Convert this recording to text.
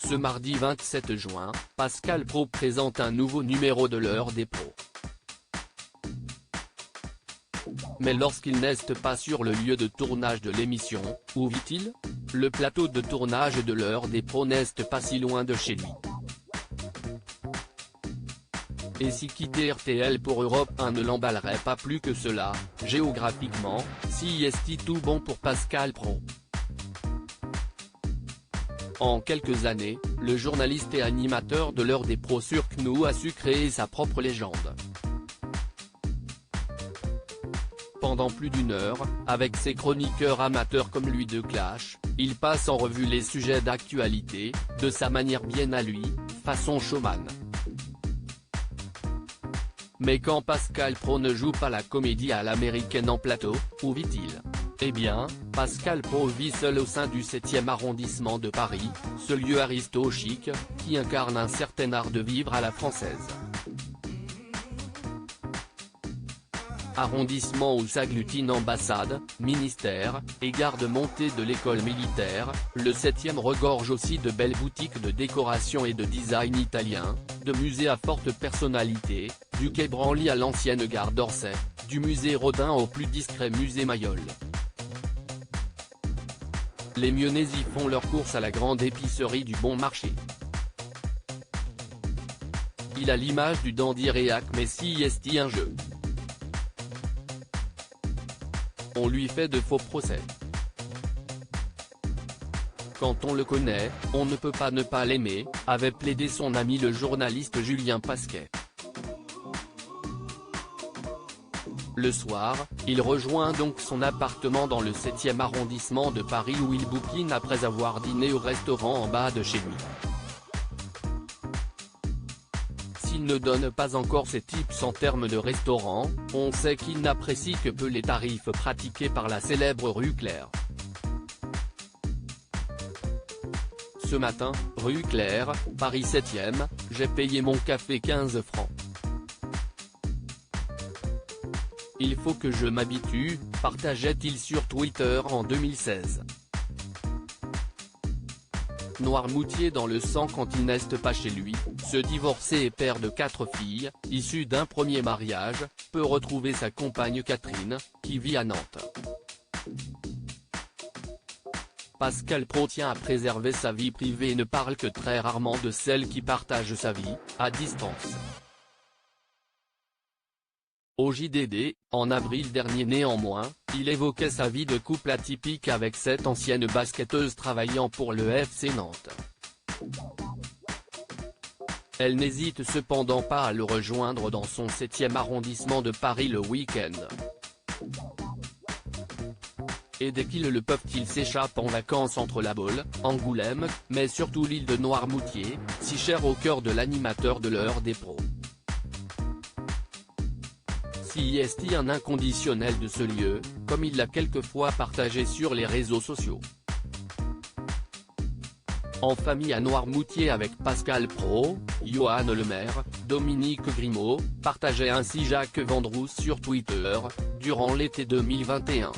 Ce mardi 27 juin, Pascal Praud présente un nouveau numéro de l'heure des pros. Mais lorsqu'il n'est pas sur le lieu de tournage de l'émission, où vit-il? Le plateau de tournage de l'heure des pros n'est pas si loin de chez lui. Et si quitter RTL pour Europe 1 ne l'emballerait pas plus que cela, géographiquement, si est tout bon pour Pascal Praud. En quelques années, le journaliste et animateur de l'heure des pros sur CNOO a su créer sa propre légende. Pendant plus d'une heure, avec ses chroniqueurs amateurs comme lui de Clash, il passe en revue les sujets d'actualité, de sa manière bien à lui, façon showman. Mais quand Pascal Praud ne joue pas la comédie à l'américaine en plateau, où vit-il? Eh bien, Pascal Praud vit seul au sein du 7e arrondissement de Paris, ce lieu aristo-chic, qui incarne un certain art de vivre à la française. Arrondissement où s'agglutinent ambassades, ministères, et gardes montées de l'école militaire, le 7e regorge aussi de belles boutiques de décoration et de design italien, de musées à forte personnalité, du quai Branly à l'ancienne gare d'Orsay, du musée Rodin au plus discret musée Mayol. Les Mionnais y font leur course à la grande épicerie du Bon Marché. Il a l'image du dandy réac mais si est un jeu. On lui fait de faux procès. Quand on le connaît, on ne peut pas ne pas l'aimer, avait plaidé son ami le journaliste Julien Pasquet. Le soir, il rejoint donc son appartement dans le 7e arrondissement de Paris où il bouquine après avoir dîné au restaurant en bas de chez lui. S'il ne donne pas encore ses tips en termes de restaurant, on sait qu'il n'apprécie que peu les tarifs pratiqués par la célèbre rue Claire. Ce matin, rue Claire, Paris 7e, j'ai payé mon café 15 francs. Il faut que je m'habitue, partageait-il sur Twitter en 2016. Noirmoutier dans le sang quand il n'est pas chez lui, ce divorcé et père de 4 filles, issu d'un premier mariage, peut retrouver sa compagne Catherine, qui vit à Nantes. Pascal Praud tient à préserver sa vie privée et ne parle que très rarement de celle qui partage sa vie, à distance. Au JDD, en avril dernier néanmoins, il évoquait sa vie de couple atypique avec cette ancienne basketteuse travaillant pour le FC Nantes. Elle n'hésite cependant pas à le rejoindre dans son 7e arrondissement de Paris le week-end. Et dès qu'ils le peuvent ils s'échappent en vacances entre La Baule, Angoulême, mais surtout l'île de Noirmoutier, si chère au cœur de l'animateur de l'heure des pros. Si est un inconditionnel de ce lieu, comme il l'a quelquefois partagé sur les réseaux sociaux. En famille à Noirmoutier avec Pascal Praud, Johan Lemaire, Dominique Grimaud, partageait ainsi Jacques Vendroux sur Twitter, durant l'été 2021.